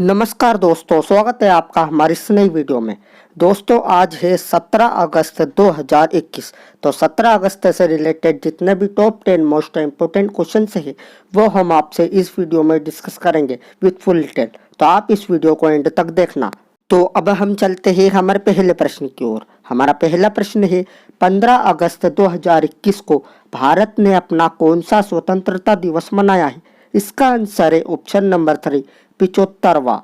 नमस्कार दोस्तों, स्वागत है आपका हमारी इस नई वीडियो में। दोस्तों आज है 17 अगस्त 2021। तो 17 अगस्त से रिलेटेड जितने भी टॉप 10 मोस्ट इम्पोर्टेंट क्वेश्चन है वो हम आपसे इस वीडियो में डिस्कस करेंगे विद फुल डिटेल। तो आप इस वीडियो को एंड तक देखना। तो अब हम चलते हैं हमारे पहले प्रश्न की ओर। हमारा पहला प्रश्न है 15 अगस्त 2021 को भारत ने अपना कौन सा स्वतंत्रता दिवस मनाया है? इसका आंसर है ऑप्शन नंबर 3, 75वां।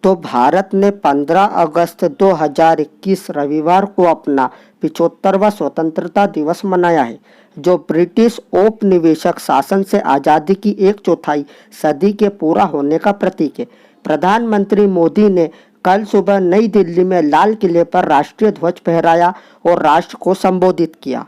तो भारत ने 15 अगस्त 2021 रविवार को अपना 75वां स्वतंत्रता दिवस मनाया है, जो ब्रिटिश औपनिवेशिक शासन से आज़ादी की 1/4 सदी के पूरा होने का प्रतीक है। प्रधानमंत्री मोदी ने कल सुबह नई दिल्ली में लाल किले पर राष्ट्रीय ध्वज फहराया और राष्ट्र को संबोधित किया।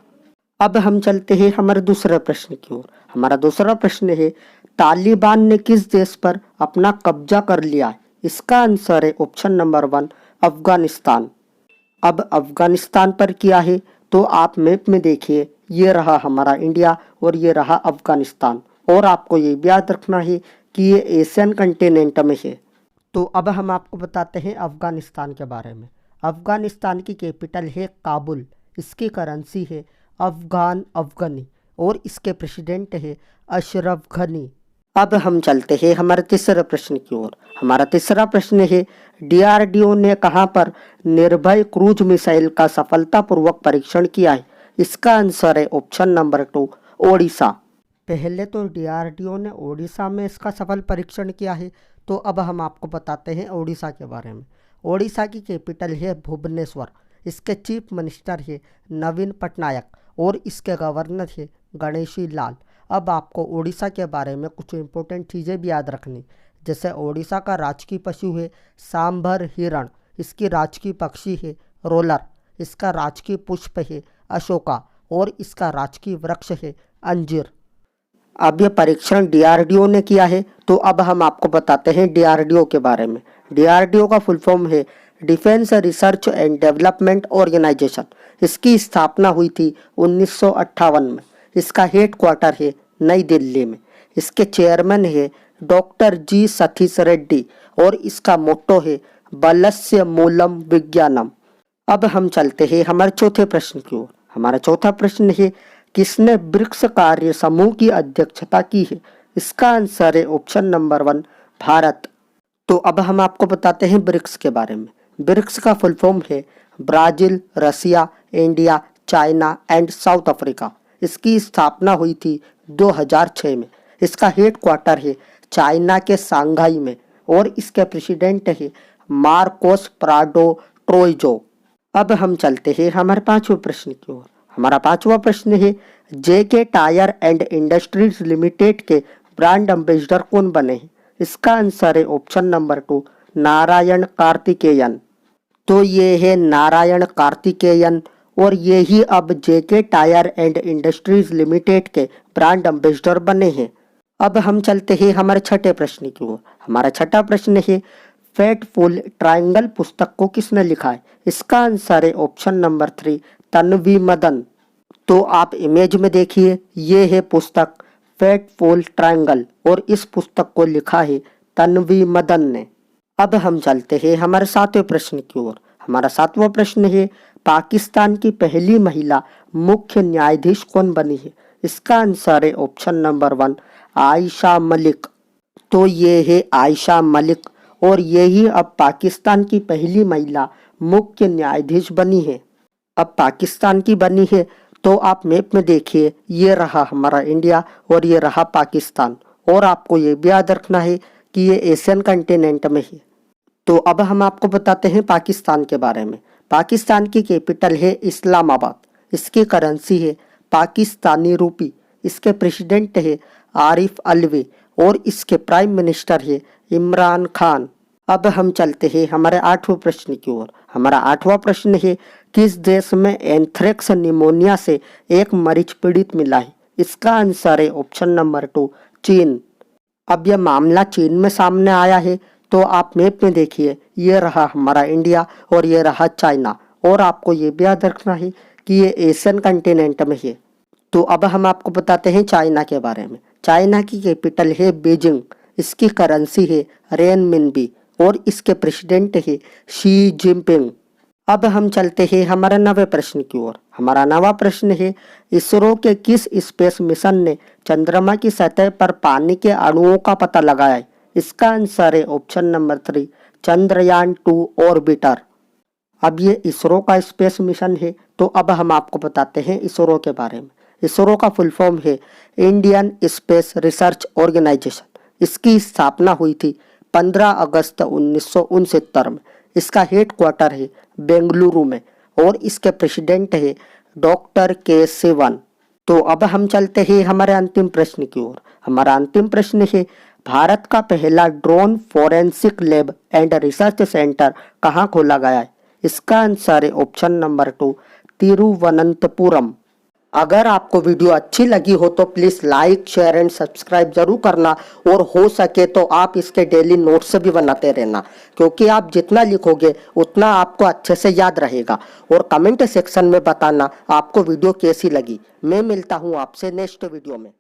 अब हम चलते हैं हमारे दूसरे प्रश्न की ओर। हमारा दूसरा प्रश्न है तालिबान ने किस देश पर अपना कब्जा कर लिया है? इसका आंसर है ऑप्शन नंबर 1, अफगानिस्तान। अब अफगानिस्तान पर किया है तो आप मैप में देखिए, ये रहा हमारा इंडिया और ये रहा अफगानिस्तान। और आपको ये भी याद रखना है कि ये एशियन कंटिनेंट में है। तो अब हम आपको बताते हैं अफगानिस्तान के बारे में। अफगानिस्तान की कैपिटल है काबुल। इसकी करेंसी है अफगानी और इसके प्रेसिडेंट है अशरफ घनी। अब हम चलते हैं हमारे तीसरे प्रश्न की ओर। हमारा तीसरा प्रश्न है डीआरडीओ ने कहां पर निर्भय क्रूज मिसाइल का सफलतापूर्वक परीक्षण किया है? इसका आंसर है ऑप्शन नंबर 2, ओडिशा। पहले तो डीआरडीओ ने ओडिशा में इसका सफल परीक्षण किया है। तो अब हम आपको बताते हैं ओडिशा के बारे में। ओडिशा की कैपिटल है भुवनेश्वर। इसके चीफ मिनिस्टर है नवीन पटनायक और इसके गवर्नर है गणेशी लाल। अब आपको ओडिशा के बारे में कुछ इंपॉर्टेंट चीज़ें भी याद रखनी, जैसे ओडिशा का राजकीय पशु है सांभर हिरण, इसकी राजकीय पक्षी है रोलर, इसका राजकीय पुष्प है अशोका और इसका राजकीय वृक्ष है अंजीर। अब ये परीक्षण डीआरडीओ ने किया है। तो अब हम आपको बताते हैं डीआरडीओ के बारे में। डीआरडीओ का फुल फॉर्म है defence research and development organisation. इसकी स्थापना हुई थी 1958 में। इसका हेड क्वार्टर है नई दिल्ली में। इसके चेयरमैन है डॉक्टर जी सतीश रेड्डी और इसका मोटो है बलस्य मूलम विज्ञानम। अब हम चलते हैं हमारे चौथे प्रश्न की ओर। हमारा चौथा प्रश्न है किसने ब्रिक्स कार्य समूह की अध्यक्षता की है? इसका आंसर है ऑप्शन नंबर 1, भारत। तो अब हम आपको बताते हैं ब्रिक्स के बारे में। ब्रिक्स का फुल फॉर्म है Brazil, Russia, India, China and South Africa. इसकी स्थापना हुई थी 2006 में। इसका हेड क्वार्टर है चाइना के सांघाई में और इसके प्रेसिडेंट है मार्कोस प्राडो ट्रोइजो। अब हम चलते हैं हमारे पांचवें प्रश्न की ओर। हमारा पांचवा प्रश्न है जेके टायर एंड इंडस्ट्रीज लिमिटेड के ब्रांड एम्बेसडर कौन बने हैं? इसका आंसर है ऑप्शन नंबर 2, नारायण कार्तिकेयन। तो ये है नारायण कार्तिकेयन और ये ही अब जेके टायर एंड इंडस्ट्रीज लिमिटेड के ब्रांड एम्बेसडर बने हैं। अब हम चलते हैं हमारे छठे प्रश्न की ओर। हमारा छठा प्रश्न है फेटफुल ट्रायंगल पुस्तक को किसने लिखा है? इसका आंसर है ऑप्शन नंबर 3, तन्वी मदन। तो आप इमेज में देखिए, ये है पुस्तक फेटफुल ट्रायंगल और इस पुस्तक को लिखा है तन्वी मदन ने। अब हम चलते हैं हमारे सातवें प्रश्न की ओर। हमारा सातवां प्रश्न है पाकिस्तान की पहली महिला मुख्य न्यायाधीश कौन बनी है? इसका आंसर है ऑप्शन नंबर 1, आयशा मलिक। तो ये है आयशा मलिक और यही अब पाकिस्तान की पहली महिला मुख्य न्यायाधीश बनी है। अब पाकिस्तान की बनी है तो आप मैप में देखिए, ये रहा हमारा इंडिया और ये रहा पाकिस्तान। और आपको ये भी याद रखना है कि ये एशियन कंटिनेंट में है। तो अब हम आपको बताते हैं पाकिस्तान के बारे में। पाकिस्तान की कैपिटल है इस्लामाबाद। इसकी करेंसी है पाकिस्तानी रूपी। इसके प्रेसिडेंट है आरिफ अलवी और इसके प्राइम मिनिस्टर है इमरान खान। अब हम चलते हैं हमारे आठवें प्रश्न की ओर। हमारा आठवां प्रश्न है किस देश में एंथ्रेक्स निमोनिया से एक मरीज पीड़ित मिला है? इसका आंसर है ऑप्शन नंबर 2, चीन। अब यह मामला चीन में सामने आया है। तो आप मैप में देखिए, ये रहा हमारा इंडिया और ये रहा चाइना। और आपको ये भी याद रखना है कि ये एशियन कंटिनेंट में है। तो अब हम आपको बताते हैं चाइना के बारे में। चाइना की कैपिटल है बीजिंग। इसकी करेंसी है रेनमिनबी और इसके प्रेसिडेंट है शी जिनपिंग। अब हम चलते हैं हमारे नवे प्रश्न की ओर। हमारा नवा प्रश्न है, इसरो के किस स्पेस मिशन ने चंद्रमा की सतह पर पानी के अणुओं का पता लगाया है? इसका आंसर है ऑप्शन नंबर 3, चंद्रयान 2 ऑर्बिटर। अब ये इसरो का स्पेस मिशन है, तो अब हम आपको बताते हैं इसरो के बारे में। इसरो का फुल फॉर्म है इंडियन स्पेस रिसर्च ऑर्गेनाइजेशन। इसकी स्थापना हुई थी 15 अगस्त 1969 में। इसका हेड क्वार्टर है बेंगलुरु में और इसके प्रेसिडेंट है डॉक्टर के सिवन। तो अब हम चलते हैं हमारे अंतिम प्रश्न की ओर। हमारा अंतिम प्रश्न है, भारत का पहला drone forensic lab and research centre कहाँ खोला गया है? इसका आंसर है ऑप्शन नंबर 2, तिरुवनंतपुरम। अगर आपको वीडियो अच्छी लगी हो तो please like, share and subscribe जरूर करना, और हो सके तो आप इसके डेली नोट्स भी बनाते रहना, क्योंकि आप जितना लिखोगे उतना आपको अच्छे से याद रहेगा। और कमेंट सेक्शन में बताना आपको वीडियो कैसी लगी। मैं मिलता हूँ आपसे नेक्स्ट वीडियो में।